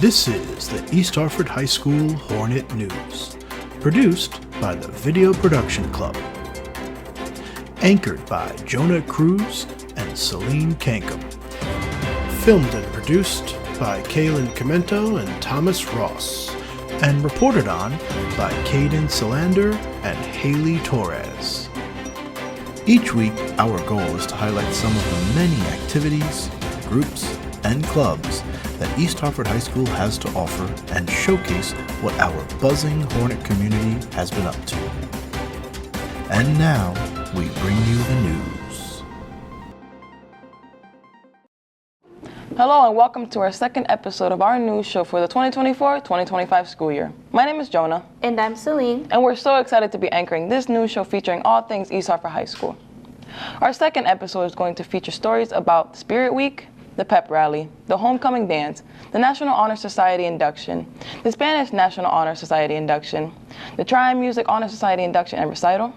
This is the East Hartford High School Hornet News, produced by the Video Production Club. Anchored by Jonah Cruz and Celine Kankum. Filmed and produced by Kaylin Comento and Thomas Ross, and reported on by Caden Solander and Haley Torres. Each week, our goal is to highlight some of the many activities, groups, and clubs that East Hartford High School has to offer and showcase what our buzzing Hornet community has been up to. And now, we bring you the news. Hello and welcome to our second episode of our news show for the 2024-2025 school year. My name is Jonah. And I'm Celine. And we're so excited to be anchoring this news show featuring all things East Hartford High School. Our second episode is going to feature stories about Spirit Week, the pep rally, the homecoming dance, the National Honor Society Induction, the Spanish National Honor Society Induction, the Triumph Music Honor Society Induction and Recital,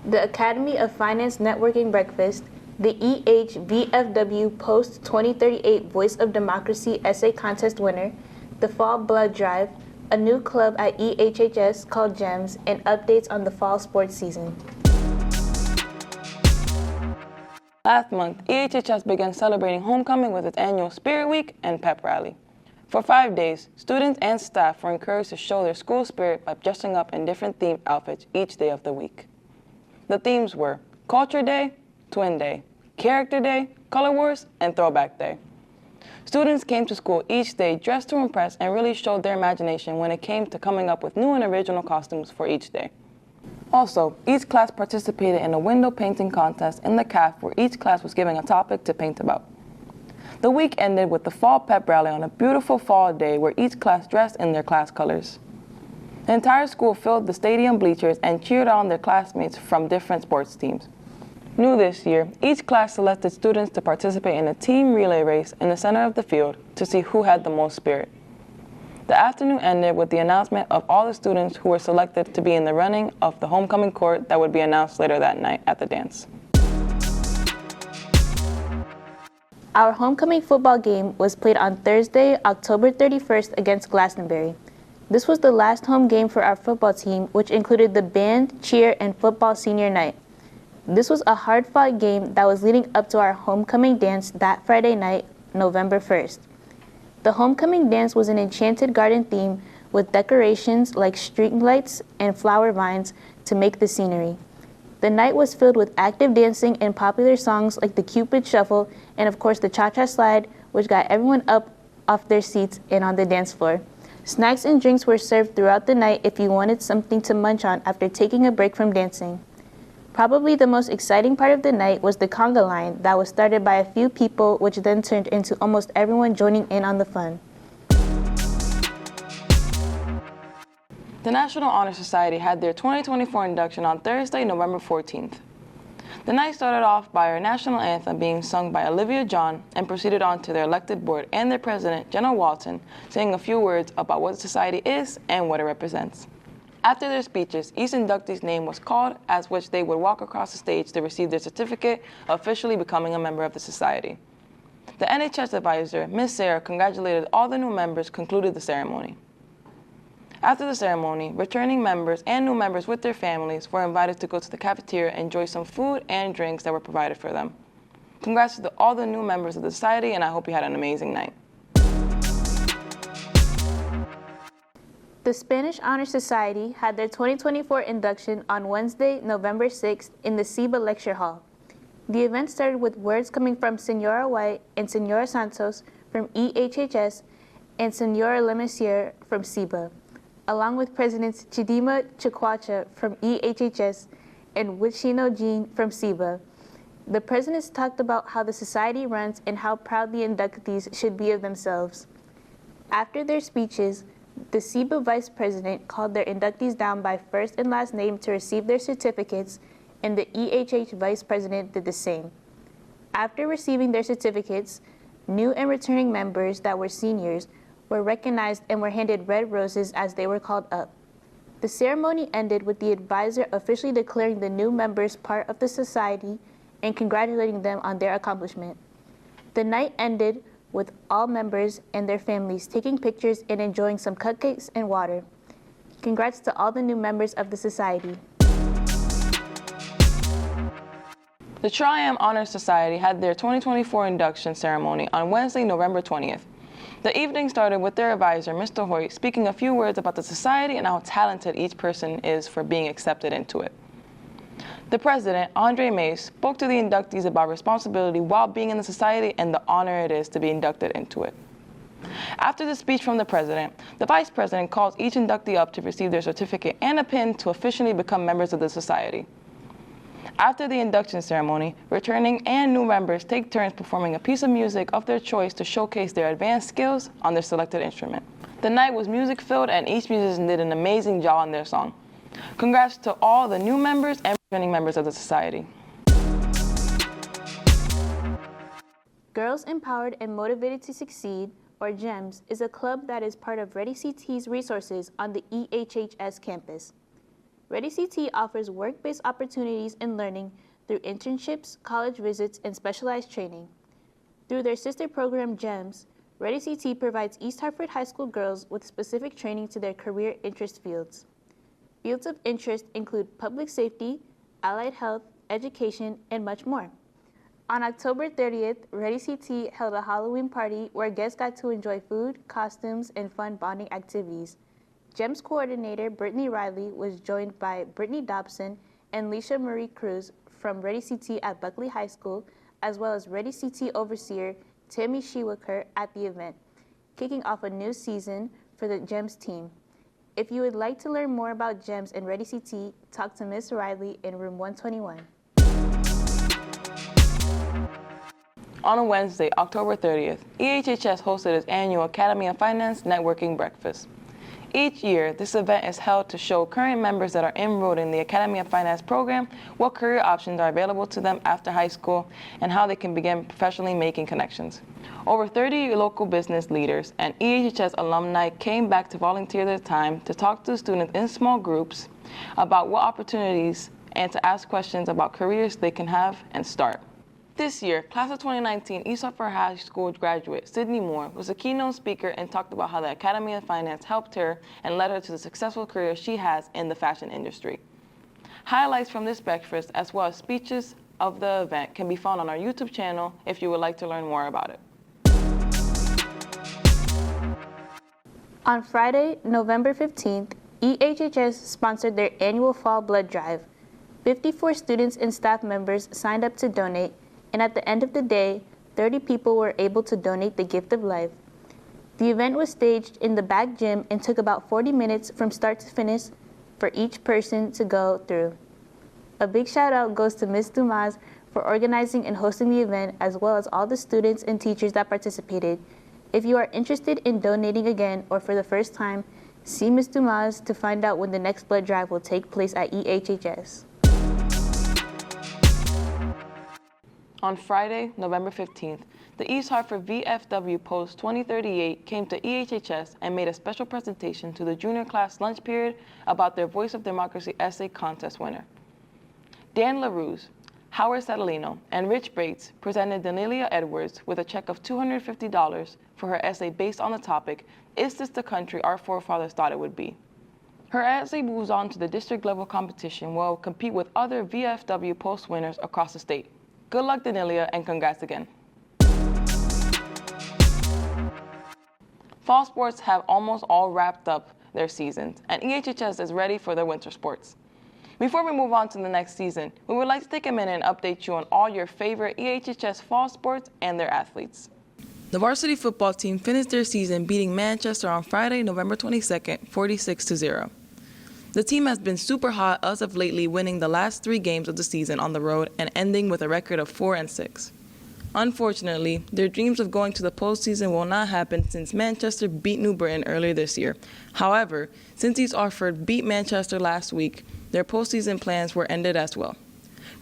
the Academy of Finance Networking Breakfast, the EH VFW Post 2038 Voice of Democracy Essay Contest winner, the Fall Blood Drive, a new club at EHHS called GEMS, and updates on the fall sports season. Last month, EHHS began celebrating homecoming with its annual Spirit Week and pep rally. For 5 days, students and staff were encouraged to show their school spirit by dressing up in different themed outfits each day of the week. The themes were Culture Day, Twin Day, Character Day, Color Wars, and Throwback Day. Students came to school each day dressed to impress and really showed their imagination when it came to coming up with new and original costumes for each day. Also, each class participated in a window painting contest in the CAF where each class was given a topic to paint about. The week ended with the fall pep rally on a beautiful fall day where each class dressed in their class colors. The entire school filled the stadium bleachers and cheered on their classmates from different sports teams. New this year, each class selected students to participate in a team relay race in the center of the field to see who had the most spirit. The afternoon ended with the announcement of all the students who were selected to be in the running of the homecoming court that would be announced later that night at the dance. Our homecoming football game was played on Thursday, October 31st against Glastonbury. This was the last home game for our football team, which included the band, cheer, and football senior night. This was a hard-fought game that was leading up to our homecoming dance that Friday night, November 1st. The homecoming dance was an enchanted garden theme with decorations like street lights and flower vines to make the scenery. The night was filled with active dancing and popular songs like the Cupid Shuffle and of course the Cha-Cha Slide, which got everyone up off their seats and on the dance floor. Snacks and drinks were served throughout the night if you wanted something to munch on after taking a break from dancing. Probably the most exciting part of the night was the conga line that was started by a few people, which then turned into almost everyone joining in on the fun. The National Honor Society had their 2024 induction on Thursday, November 14th. The night started off by our national anthem being sung by Olivia John and proceeded on to their elected board and their president, Jenna Walton, saying a few words about what the society is and what it represents. After their speeches, each inductee's name was called, as which they would walk across the stage to receive their certificate of officially becoming a member of the society. The NHS advisor, Ms. Sarah, congratulated all the new members, concluded the ceremony. After the ceremony, returning members and new members with their families were invited to go to the cafeteria and enjoy some food and drinks that were provided for them. Congrats to all the new members of the society, and I hope you had an amazing night. The Spanish Honor Society had their 2024 induction on Wednesday, November 6th in the SEBA Lecture Hall. The event started with words coming from Senora White and Senora Santos from EHHS and Senora Lemessier from SEBA, along with Presidents Chidima Chikwacha from EHHS and Wichino Jean from SEBA. The presidents talked about how the society runs and how proud the inductees should be of themselves. After their speeches, the SEBA vice president called their inductees down by first and last name to receive their certificates, and the EHH vice president did the same. After receiving their certificates, new and returning members that were seniors were recognized and were handed red roses as they were called up. The ceremony ended with the advisor officially declaring the new members part of the society and congratulating them on their accomplishment. The night ended with all members and their families taking pictures and enjoying some cupcakes and water. Congrats to all the new members of the society. The National Honor Society had their 2024 induction ceremony on Wednesday, November 20th. The evening started with their advisor, Mr. Hoyt, speaking a few words about the society and how talented each person is for being accepted into it. The president, Andre Mace, spoke to the inductees about responsibility while being in the society and the honor it is to be inducted into it. After the speech from the president, the vice president calls each inductee up to receive their certificate and a pin to officially become members of the society. After the induction ceremony, returning and new members take turns performing a piece of music of their choice to showcase their advanced skills on their selected instrument. The night was music-filled and each musician did an amazing job on their song. Congrats to all the new members and returning members of the society. Girls Empowered and Motivated to Succeed, or GEMS, is a club that is part of ReadyCT's resources on the EHHS campus. ReadyCT offers work-based opportunities in learning through internships, college visits, and specialized training. Through their sister program, GEMS, ReadyCT provides East Hartford High School girls with specific training to their career interest fields. Fields of interest include public safety, allied health, education, and much more. On October 30th, ReadyCT held a Halloween party where guests got to enjoy food, costumes, and fun bonding activities. GEMS coordinator Brittany Riley was joined by Brittany Dobson and Leisha Marie Cruz from ReadyCT at Buckley High School, as well as ReadyCT overseer Tammy Shewaker at the event, kicking off a new season for the GEMS team. If you would like to learn more about GEMS and ReadyCT, talk to Ms. Riley in room 121. On a Wednesday, October 30th, EHHS hosted its annual Academy of Finance Networking Breakfast. Each year, this event is held to show current members that are enrolled in the Academy of Finance program what career options are available to them after high school and how they can begin professionally making connections. Over 30 local business leaders and EHHS alumni came back to volunteer their time to talk to students in small groups about what opportunities and to ask questions about careers they can have and start. This year, class of 2019 East Hartford High School graduate Sydney Moore was a keynote speaker and talked about how the Academy of Finance helped her and led her to the successful career she has in the fashion industry. Highlights from this breakfast, as well as speeches of the event, can be found on our YouTube channel if you would like to learn more about it. On Friday, November 15th, EHHS sponsored their annual fall blood drive. 54 students and staff members signed up to donate, and at the end of the day, 30 people were able to donate the gift of life. The event was staged in the back gym and took about 40 minutes from start to finish for each person to go through. A big shout out goes to Ms. Dumas for organizing and hosting the event, as well as all the students and teachers that participated. If you are interested in donating again or for the first time, see Ms. Dumas to find out when the next blood drive will take place at EHHS. On Friday, November 15th, the East Hartford VFW Post 2038 came to EHHS and made a special presentation to the junior class lunch period about their Voice of Democracy essay contest winner. Dan LaRuse, Howard Catalino, and Rich Bates presented Danelia Edwards with a check of $250 for her essay based on the topic, "Is This the Country Our Forefathers Thought It Would Be?" Her essay moves on to the district level competition where it will compete with other VFW Post winners across the state. Good luck, Danelia, and congrats again. Fall sports have almost all wrapped up their seasons, and EHHS is ready for their winter sports. Before we move on to the next season, we would like to take a minute and update you on all your favorite EHHS fall sports and their athletes. The varsity football team finished their season beating Manchester on Friday, November 22nd, 46-0. The team has been super hot as of lately, winning the last 3 games of the season on the road and ending with a record of 4-6. Unfortunately, their dreams of going to the postseason will not happen since Manchester beat New Britain earlier this year. However, since East Hartford beat Manchester last week, their postseason plans were ended as well.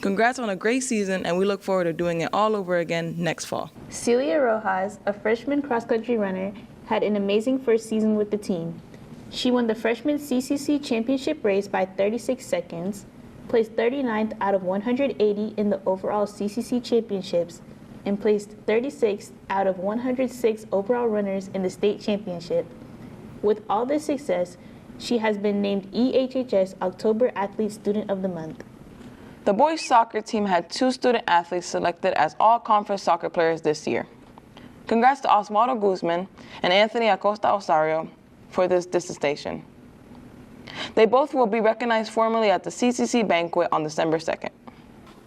Congrats on a great season, and we look forward to doing it all over again next fall. Celia Rojas, a freshman cross-country runner, had an amazing first season with the team. She won the freshman CCC championship race by 36 seconds, placed 39th out of 180 in the overall CCC championships, and placed 36th out of 106 overall runners in the state championship. With all this success, she has been named EHHS October Athlete Student of the Month. The boys soccer team had 2 student athletes selected as all-conference soccer players this year. Congrats to Oswaldo Guzman and Anthony Acosta Osario for this distinction. They both will be recognized formally at the CCC banquet on December 2nd.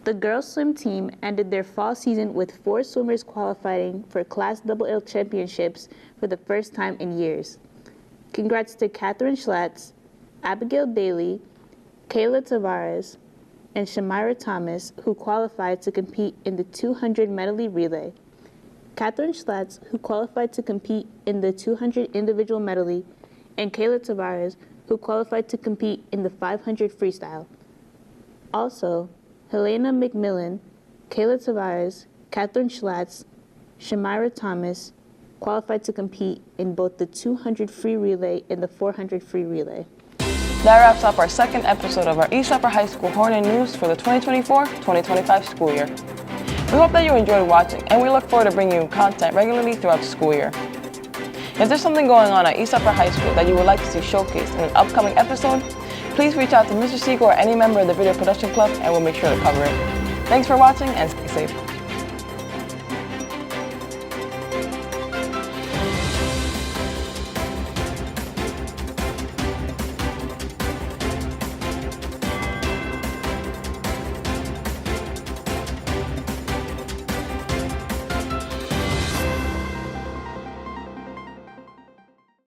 The girls swim team ended their fall season with 4 swimmers qualifying for Class AA championships for the first time in years. Congrats to Catherine Schlatz, Abigail Daly, Kayla Tavares, and Shamira Thomas, who qualified to compete in the 200 medley relay. Catherine Schlatz, who qualified to compete in the 200 individual medley, and Kayla Tavares, who qualified to compete in the 500 freestyle. Also, Helena McMillan, Kayla Tavares, Catherine Schlatz, Shamira Thomas qualified to compete in both the 200 free relay and the 400 free relay. That wraps up our second episode of our East Upper High School Hornet News for the 2024-2025 school year. We hope that you enjoyed watching, and we look forward to bringing you content regularly throughout the school year. If there's something going on at East Upper High School that you would like to see showcased in an upcoming episode, please reach out to Mr. Siegel or any member of the Video Production Club, and we'll make sure to cover it. Thanks for watching, and stay safe.